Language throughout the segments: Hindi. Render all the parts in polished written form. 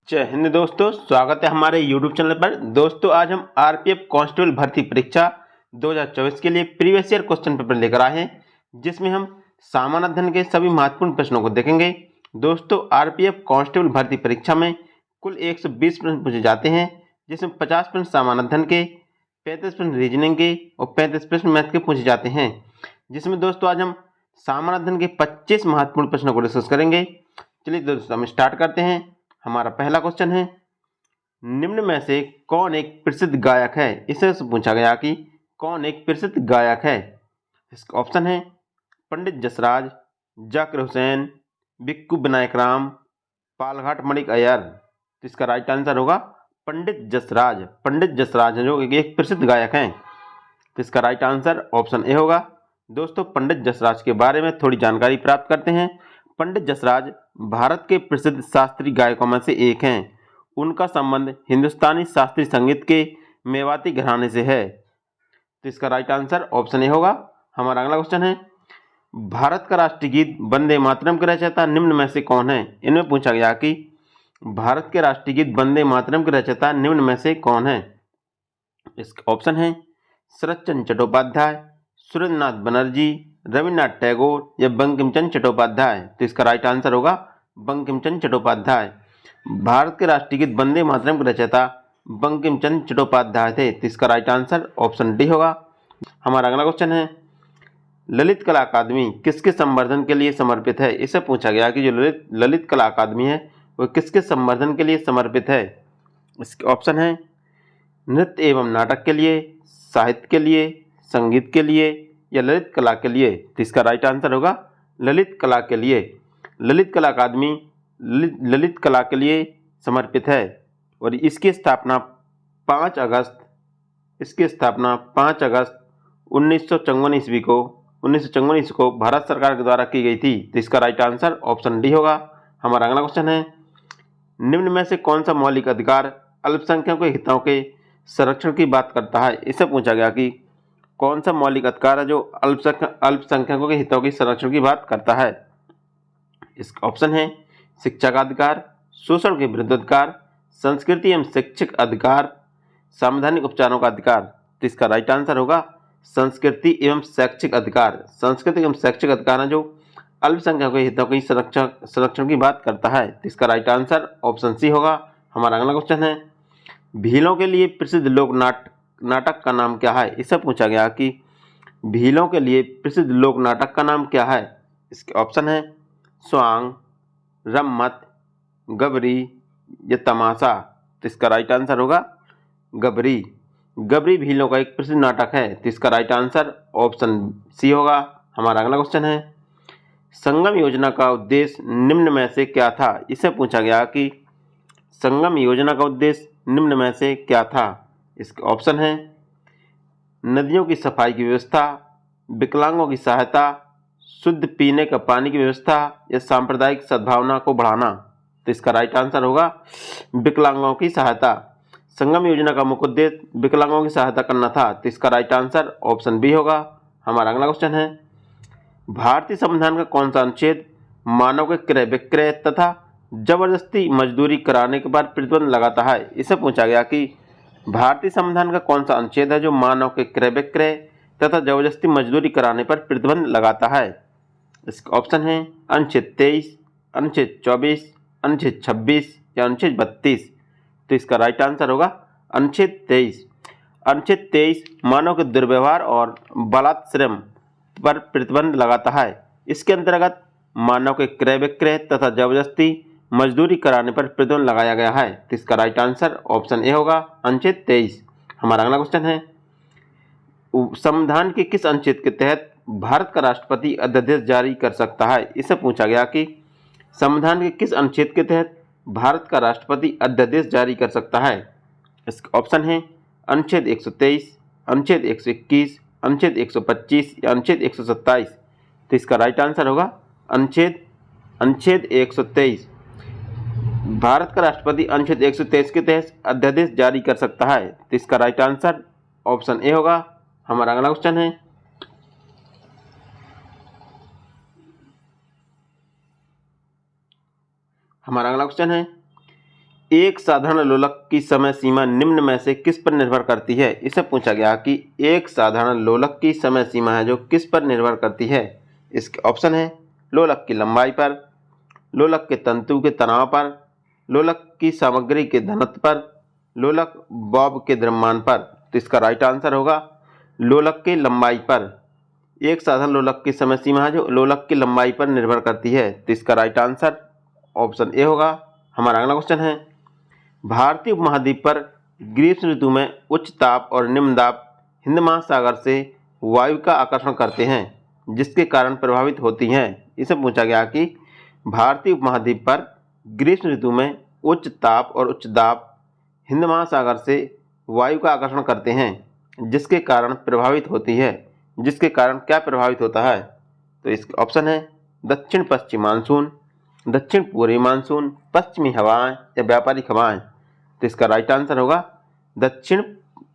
जय हिंद दोस्तों, स्वागत है हमारे YouTube चैनल पर। दोस्तों आज हम आरपीएफ कांस्टेबल भर्ती परीक्षा 2024 के लिए प्रीवियस ईयर क्वेश्चन पेपर लेकर आए हैं, जिसमें हम सामान्य अध्ययन के सभी महत्वपूर्ण प्रश्नों को देखेंगे। दोस्तों आरपीएफ कांस्टेबल भर्ती परीक्षा में कुल 120 प्रश्न पूछे जाते हैं, जिसमें 50 प्रश्न सामान्य अध्ययन के, 35 प्रश्न रीजनिंग के और 35 प्रश्न मैथ के पूछे जाते हैं। जिसमें दोस्तों आज हम सामान्य अध्ययन के 25 महत्वपूर्ण प्रश्नों को डिस्कस करेंगे। चलिए दोस्तों हम स्टार्ट करते हैं। हमारा पहला क्वेश्चन है, निम्न में से कौन एक प्रसिद्ध गायक है? इसे पूछा गया कि कौन एक प्रसिद्ध गायक है। इसका ऑप्शन है पंडित जसराज, जाकिर हुसैन, बिक्कू विनायक राम, पालघाट मणिक अय्यर। तो इसका राइट आंसर होगा पंडित जसराज। पंडित जसराज जो एक प्रसिद्ध गायक हैं। तो इसका राइट आंसर ऑप्शन ए होगा। दोस्तों पंडित जसराज के बारे में थोड़ी जानकारी प्राप्त करते हैं। पंडित जसराज भारत के प्रसिद्ध शास्त्रीय गायकों में से एक हैं। उनका संबंध हिंदुस्तानी शास्त्रीय संगीत के मेवाती घराने से है। तो इसका राइट आंसर ऑप्शन ए होगा। हमारा अगला क्वेश्चन है, भारत का राष्ट्रीय गीत वंदे मातरम के रचयिता निम्न में से कौन है? इनमें पूछा गया कि भारत के राष्ट्रीय गीत वंदे मातरम के रचयिता निम्न में से कौन है। इसका ऑप्शन है शरत चंद्र चट्टोपाध्याय, सुरेंद्रनाथ बनर्जी, रविन्द्रनाथ टैगोर या बंकिम चंद्र चट्टोपाध्याय। तो इसका राइट आंसर होगा बंकिम चंद्र चट्टोपाध्याय। भारत के राष्ट्रीय गीत वंदे मातरम के रचयिता बंकिम चंद्र चट्टोपाध्याय थे। तो इसका राइट आंसर ऑप्शन डी होगा। हमारा अगला क्वेश्चन है, ललित कला अकादमी किसके संवर्धन के लिए समर्पित है? इसे पूछा गया कि जो ललित कला अकादमी है वह किसके संवर्धन के लिए समर्पित है। इसके ऑप्शन है नृत्य एवं नाटक के लिए, साहित्य के लिए, संगीत के लिए या ललित कला के लिए। तो इसका राइट आंसर होगा ललित कला के लिए। ललित कला अकादमी ललित कला के लिए समर्पित है और इसकी स्थापना 5 अगस्त 1954 ईस्वी को भारत सरकार के द्वारा की गई थी। तो इसका राइट आंसर ऑप्शन डी होगा। हमारा अगला क्वेश्चन है, निम्न में से कौन सा मौलिक अधिकार अल्पसंख्यकों के हितों के संरक्षण की बात करता है? इससे पूछा गया कि कौन सा मौलिक अधिकार है जो अल्पसंख्यकों के हितों के संरक्षण की बात करता है। इसका ऑप्शन है शिक्षा का अधिकार, शोषण के विरुद्ध अधिकार, संस्कृति एवं शैक्षिक अधिकार, संवैधानिक उपचारों का अधिकार। तो इसका राइट आंसर होगा संस्कृति एवं शैक्षिक अधिकार। संस्कृति एवं शैक्षिक अधिकार है जो अल्पसंख्यकों के हितों के संरक्षण की बात करता है। तो इसका राइट आंसर ऑप्शन सी होगा। हमारा अगला क्वेश्चन है, भीलों के लिए प्रसिद्ध लोक नाटक का नाम क्या है? इससे पूछा गया कि भीलों के लिए प्रसिद्ध लोक नाटक का नाम क्या है। इसके ऑप्शन है स्वांग, रम्मत, गबरी या तमाशा। तो इसका राइट आंसर होगा गबरी। गबरी भीलों का एक प्रसिद्ध नाटक है। तो इसका राइट आंसर ऑप्शन सी होगा। हमारा अगला क्वेश्चन है, संगम योजना का उद्देश्य निम्न में से क्या था? इससे पूछा गया कि संगम योजना का उद्देश्य निम्न में से क्या था। इसके ऑप्शन है नदियों की सफाई की व्यवस्था, विकलांगों की सहायता, शुद्ध पीने का पानी की व्यवस्था या सांप्रदायिक सद्भावना को बढ़ाना। तो इसका राइट आंसर होगा विकलांगों की सहायता। संगम योजना का मुख्य उद्देश्य विकलांगों की सहायता करना था। तो इसका राइट आंसर ऑप्शन बी होगा। हमारा अगला क्वेश्चन है, भारतीय संविधान का कौन सा अनुच्छेद मानव के क्रय विक्रय तथा जबरदस्ती मजदूरी कराने के बाद प्रतिबंध लगाता है? इसे पूछा गया कि भारतीय संविधान का कौन सा अनुच्छेद है जो मानव के क्रय विक्रय तथा जबरदस्ती मजदूरी कराने पर प्रतिबंध लगाता है। इसका ऑप्शन है अनुच्छेद 23, अनुच्छेद 24, अनुच्छेद 26 या अनुच्छेद 32। तो इसका राइट आंसर होगा अनुच्छेद 23। अनुच्छेद 23 मानव के दुर्व्यवहार और बलात्श्रम पर प्रतिबंध लगाता है। इसके अंतर्गत मानव के क्रय विक्रय तथा जबरदस्ती मजदूरी कराने पर प्रतिबंध लगाया गया है। तो इसका राइट आंसर ऑप्शन ए होगा अनुच्छेद 23। हमारा अगला क्वेश्चन है, संविधान के किस अनुच्छेद के तहत भारत का राष्ट्रपति अध्यादेश जारी कर सकता है? इससे पूछा गया कि संविधान के किस अनुच्छेद के तहत भारत का राष्ट्रपति अध्यादेश जारी कर सकता है। इसका ऑप्शन है अनुच्छेद 123, अनुच्छेद 121, अनुच्छेद 125 या अनुच्छेद 127। तो इसका राइट आंसर होगा अनुच्छेद 123। भारत का राष्ट्रपति अनुच्छेद 123 के तहत अध्यादेश जारी कर सकता है। तो इसका राइट आंसर ऑप्शन ए होगा। हमारा अगला क्वेश्चन है, एक साधारण लोलक की समय सीमा निम्न में से किस पर निर्भर करती है। इसे पूछा गया कि एक साधारण लोलक की समय सीमा है जो किस पर निर्भर करती है। इसके ऑप्शन है लोलक की लंबाई पर, लोलक के तंतु के तनाव पर, लोलक की सामग्री के घनत्व पर, लोलक बॉब के द्रव्यमान पर। तो इसका राइट आंसर होगा लोलक की लंबाई पर। एक साधारण लोलक की समय सीमा है जो लोलक की लंबाई पर निर्भर करती है। तो इसका राइट आंसर ऑप्शन ए होगा। हमारा अगला क्वेश्चन है, भारतीय उपमहाद्वीप पर ग्रीष्म ऋतु में उच्च ताप और निम्न दाब हिंद महासागर से वायु का आकर्षण करते हैं जिसके कारण प्रभावित होती हैं। इसे पूछा गया कि भारतीय उपमहाद्वीप पर ग्रीष्म ऋतु में उच्च ताप और उच्च दाब हिंद महासागर से वायु का आकर्षण करते हैं जिसके कारण प्रभावित होती है। जिसके कारण क्या प्रभावित होता है। तो इसका ऑप्शन है दक्षिण पश्चिम मानसून, दक्षिण पूर्वी मानसून, पश्चिमी हवाएं या व्यापारिक हवाएं। तो इसका राइट आंसर होगा दक्षिण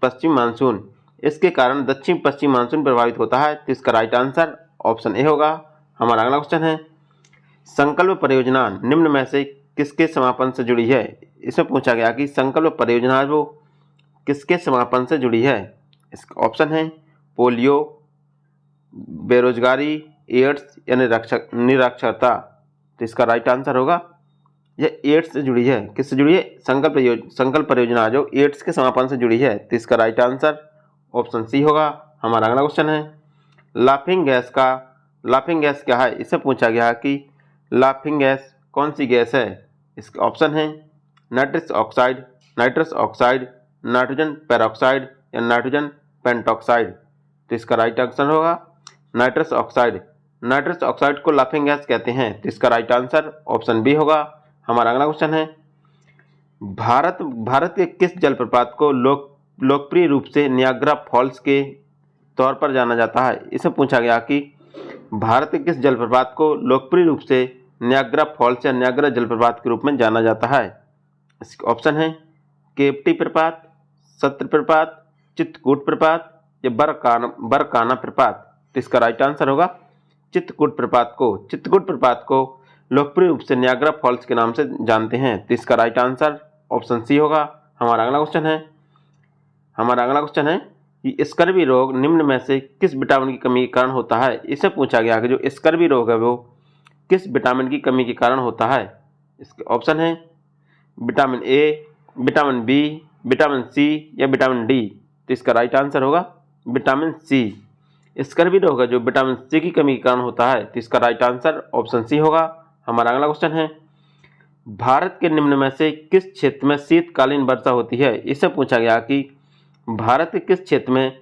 पश्चिम मानसून। इसके कारण दक्षिण पश्चिम मानसून प्रभावित होता है। तो इसका राइट आंसर ऑप्शन ए होगा। हमारा अगला क्वेश्चन है, संकल्प परियोजना निम्न में से किसके समापन से जुड़ी है। इसमें पूछा गया कि संकल्प परियोजना वो किसके समापन से जुड़ी है। इसका ऑप्शन है पोलियो, बेरोजगारी, एड्स या निरक्षरता। तो इसका राइट आंसर होगा यह एड्स से जुड़ी है। किससे जुड़ी है। संकल्प परियोजना जो एड्स के समापन से जुड़ी है। तो इसका राइट आंसर ऑप्शन सी होगा। हमारा अगला क्वेश्चन है, लाफिंग गैस क्या है। इससे पूछा गया कि लाफिंग गैस कौन सी गैस है। इसका ऑप्शन है नाइट्रस ऑक्साइड, नाइट्रोजन पेरोक्साइड या नाइट्रोजन पेंटॉक्साइड। तो इसका राइट आंसर होगा नाइट्रस ऑक्साइड। नाइट्रस ऑक्साइड को लाफिंग गैस कहते हैं। तो इसका राइट आंसर ऑप्शन बी होगा। हमारा अगला क्वेश्चन है, भारत के किस जलप्रपात को लोकप्रिय रूप से नियाग्रा फॉल्स के तौर पर जाना जाता है। इसे पूछा गया कि भारत के किस जलप्रपात को लोकप्रिय रूप से नियाग्रा फॉल्स या नियाग्रा जलप्रपात के रूप में जाना जाता है। इसका ऑप्शन है केप्टी प्रपात, सत्र प्रपात, चित्रकूट प्रपात या बरकाना प्रपात। तो इसका राइट आंसर होगा चित्रकूट प्रपात को लोकप्रिय रूप से नियाग्रा फॉल्स के नाम से जानते हैं। तो इसका राइट आंसर ऑप्शन सी होगा। हमारा अगला क्वेश्चन है कि स्कर्वी रोग निम्न में से किस विटामिन की कमी के कारण होता है। इसे पूछा गया कि जो स्कर्वी रोग है वो किस विटामिन की कमी के कारण होता है। इसके ऑप्शन है vitamin A, vitamin B, vitamin C या विटामिन डी। तो इसका राइट आंसर होगा विटामिन सी। स्कर्वी रोग है जो विटामिन सी की कमी के कारण होता है। तो इसका राइट आंसर ऑप्शन सी होगा। हमारा अगला क्वेश्चन है, भारत के निम्न में से किस क्षेत्र में शीतकालीन वर्षा होती है। इससे पूछा गया कि भारत के किस क्षेत्र में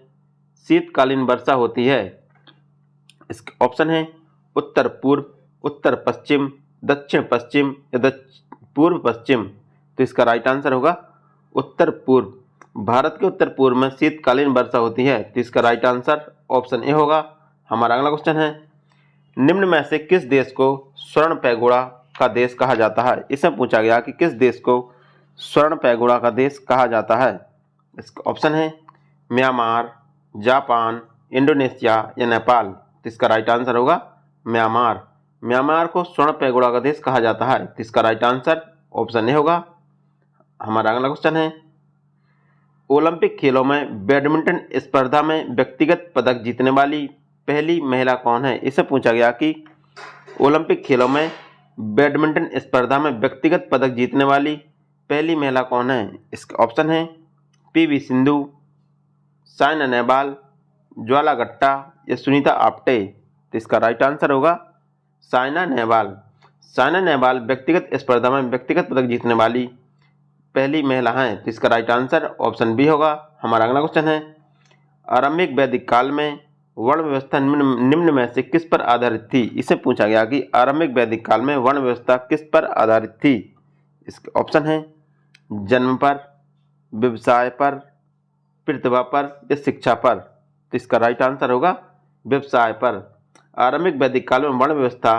शीतकालीन वर्षा होती है। इसके ऑप्शन है उत्तर पूर्व, उत्तर पश्चिम, दक्षिण पश्चिम या पूर्व पश्चिम। तो इसका राइट आंसर होगा उत्तर पूर्व। भारत के उत्तर पूर्व में शीतकालीन वर्षा होती है। तो इसका राइट आंसर ऑप्शन ए होगा। हमारा अगला क्वेश्चन है, निम्न में से किस देश को स्वर्ण पैगोडा का देश कहा जाता है। इससे पूछा गया कि किस देश को स्वर्ण पैगोडा का देश कहा जाता है। इसका ऑप्शन है म्यांमार, जापान, इंडोनेशिया या नेपाल। तो इसका राइट आंसर होगा म्यांमार को स्वर्ण पैगोडा का देश कहा जाता है। तो इसका राइट आंसर ऑप्शन ए होगा। हमारा अगला क्वेश्चन है, ओलंपिक खेलों में बैडमिंटन स्पर्धा में व्यक्तिगत पदक जीतने वाली पहली महिला कौन है। इससे पूछा गया कि ओलंपिक खेलों में बैडमिंटन स्पर्धा में व्यक्तिगत पदक जीतने वाली पहली महिला कौन है। इसका ऑप्शन है पीवी सिंधु, साइना नेहवाल, ज्वाला गट्टा या सुनीता आप्टे। तो इसका राइट आंसर होगा साइना नेहवाल व्यक्तिगत स्पर्धा में व्यक्तिगत पदक जीतने वाली पहली महिला हैं। तो इसका राइट आंसर ऑप्शन बी होगा। हमारा अगला क्वेश्चन है, आरंभिक वैदिक काल में वर्ण व्यवस्था निम्न में से किस पर आधारित थी। इससे पूछा गया कि आरंभिक वैदिक काल में वर्ण व्यवस्था किस पर आधारित थी। इसके ऑप्शन है जन्म पर, व्यवसाय पर, प्रतिभा पर या शिक्षा पर। तो इसका राइट आंसर होगा व्यवसाय पर। आरंभिक वैदिक काल में वर्ण व्यवस्था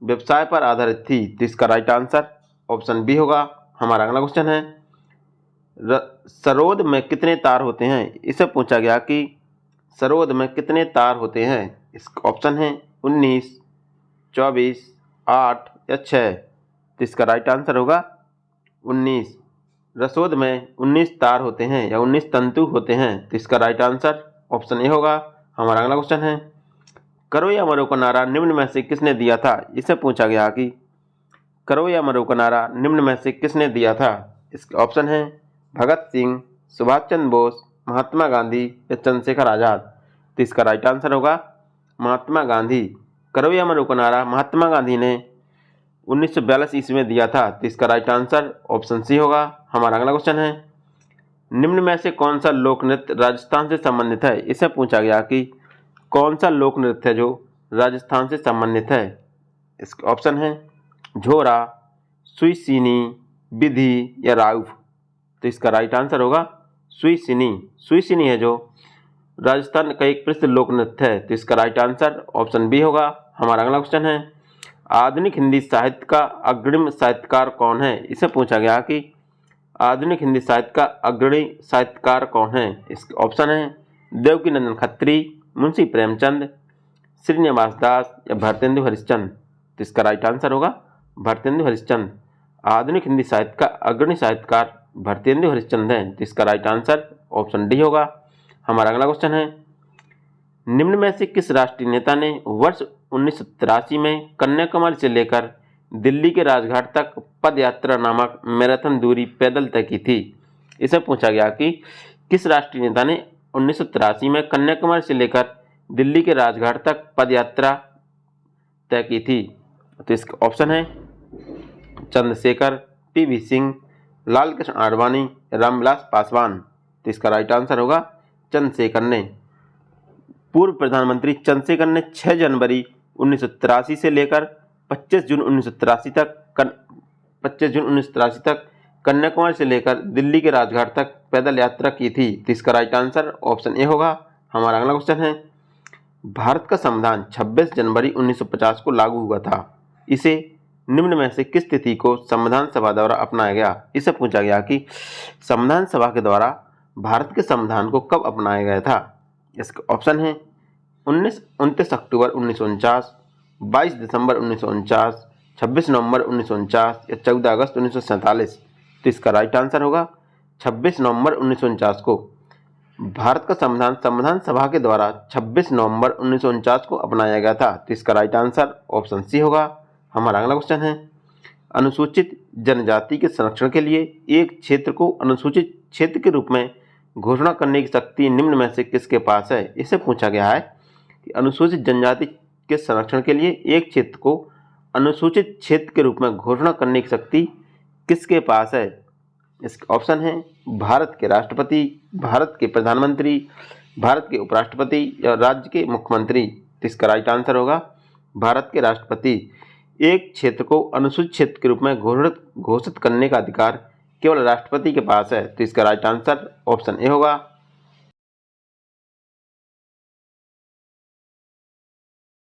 व्यवसाय पर आधारित थी। तो इसका राइट आंसर ऑप्शन बी होगा। हमारा अगला क्वेश्चन है, सरोद में कितने तार होते हैं। इससे पूछा गया कि सरोद में कितने तार होते हैं। इसका ऑप्शन है 19, 24, 8 या 6। तो इसका राइट आंसर होगा 19। रसोद में 19 तार होते हैं या 19 तंतु होते हैं? तो इसका राइट आंसर ऑप्शन ए होगा। हमारा अगला क्वेश्चन है, करो या मरो का नारा निम्न में से किसने दिया था? इससे पूछा गया कि करो या मरो का नारा निम्न में से किसने दिया था? इसके ऑप्शन है भगत सिंह, सुभाष चंद्र बोस, महात्मा गांधी या चंद्रशेखर आजाद। तो इसका राइट आंसर होगा महात्मा गांधी। करो या मरो का नारा महात्मा गांधी ने 1942 ईस्वी में दिया था। तो इसका राइट आंसर ऑप्शन सी होगा। हमारा अगला क्वेश्चन है, निम्न में से कौन सा लोक नृत्य राजस्थान से संबंधित है? इससे पूछा गया कि कौन सा लोक नृत्य है जो राजस्थान से संबंधित है? इसके ऑप्शन है झोरा, सुईसिनी, विधि या राउफ। तो इसका राइट आंसर होगा सुईसिनी। सुईसिनी है जो राजस्थान का एक प्रसिद्ध लोक नृत्य है। तो इसका राइट आंसर ऑप्शन बी होगा। हमारा अगला क्वेश्चन है, आधुनिक हिंदी साहित्य का अग्रणी साहित्यकार कौन है? इसे पूछा गया कि आधुनिक हिंदी साहित्य का अग्रणी साहित्यकार कौन है? इसके ऑप्शन है देवकीनंदन खत्री, मुंशी प्रेमचंद, श्रीनिवास दास या भरतेंदु हरिश्चंद्र। तो इसका राइट आंसर होगा भरतेंदु हरिश्चंद्र। आधुनिक हिंदी साहित्य का अग्रणी साहित्यकार भरतेंदु हरिश्चंद्र हैं। तो इसका राइट आंसर ऑप्शन डी होगा। हमारा अगला क्वेश्चन है, निम्न में से किस राष्ट्रीय नेता ने वर्ष 1983 में कन्याकुमारी से लेकर दिल्ली के राजघाट तक पद यात्रा नामक मैराथन दूरी पैदल तय की थी? इसे पूछा गया कि किस राष्ट्रीय नेता ने 1983 में कन्याकुमारी से लेकर दिल्ली के राजघाट तक पद यात्रा तय की थी? तो इसका ऑप्शन है चंद्रशेखर, पीवी सिंह, लालकृष्ण आडवाणी, रामविलास पासवान। तो इसका राइट आंसर होगा चंद्रशेखर ने। पूर्व प्रधानमंत्री चंद्रशेखर ने 6 जनवरी 1983 से लेकर 25 जून 1983 तक कन्याकुमारी से लेकर दिल्ली के राजघाट तक पैदल यात्रा की थी। तो इसका राइट आंसर ऑप्शन ए होगा। हमारा अगला क्वेश्चन है, भारत का संविधान 26 जनवरी 1950 को लागू हुआ था। इसे निम्न में से किस तिथि को संविधान सभा द्वारा अपनाया गया? इसे पूछा गया कि संविधान सभा के द्वारा भारत के संविधान को कब अपनाया गया था? इसका ऑप्शन है 29 अक्टूबर 1949, 22 दिसंबर 1949, 26 नवंबर 1949 या 14 अगस्त 1947। तो इसका राइट आंसर होगा 26 नवंबर 1949 को। भारत का संविधान सभा के द्वारा 26 नवंबर 1949 को अपनाया गया था। तो इसका राइट आंसर ऑप्शन सी होगा। हमारा अगला क्वेश्चन है, अनुसूचित जनजाति के संरक्षण के लिए एक क्षेत्र को अनुसूचित क्षेत्र के रूप में घोषणा करने की शक्ति निम्न में से किसके पास है? इसे पूछा गया है कि अनुसूचित जनजाति के संरक्षण के लिए एक क्षेत्र को अनुसूचित क्षेत्र के रूप में घोषणा करने की शक्ति किसके पास है? इसका ऑप्शन है भारत के राष्ट्रपति, भारत के प्रधानमंत्री, भारत के उपराष्ट्रपति या राज्य के मुख्यमंत्री। तो इसका राइट आंसर होगा भारत के राष्ट्रपति। एक क्षेत्र को अनुसूचित क्षेत्र के रूप में घोषित करने का अधिकार केवल राष्ट्रपति के पास है। तो इसका राइट आंसर ऑप्शन ए होगा।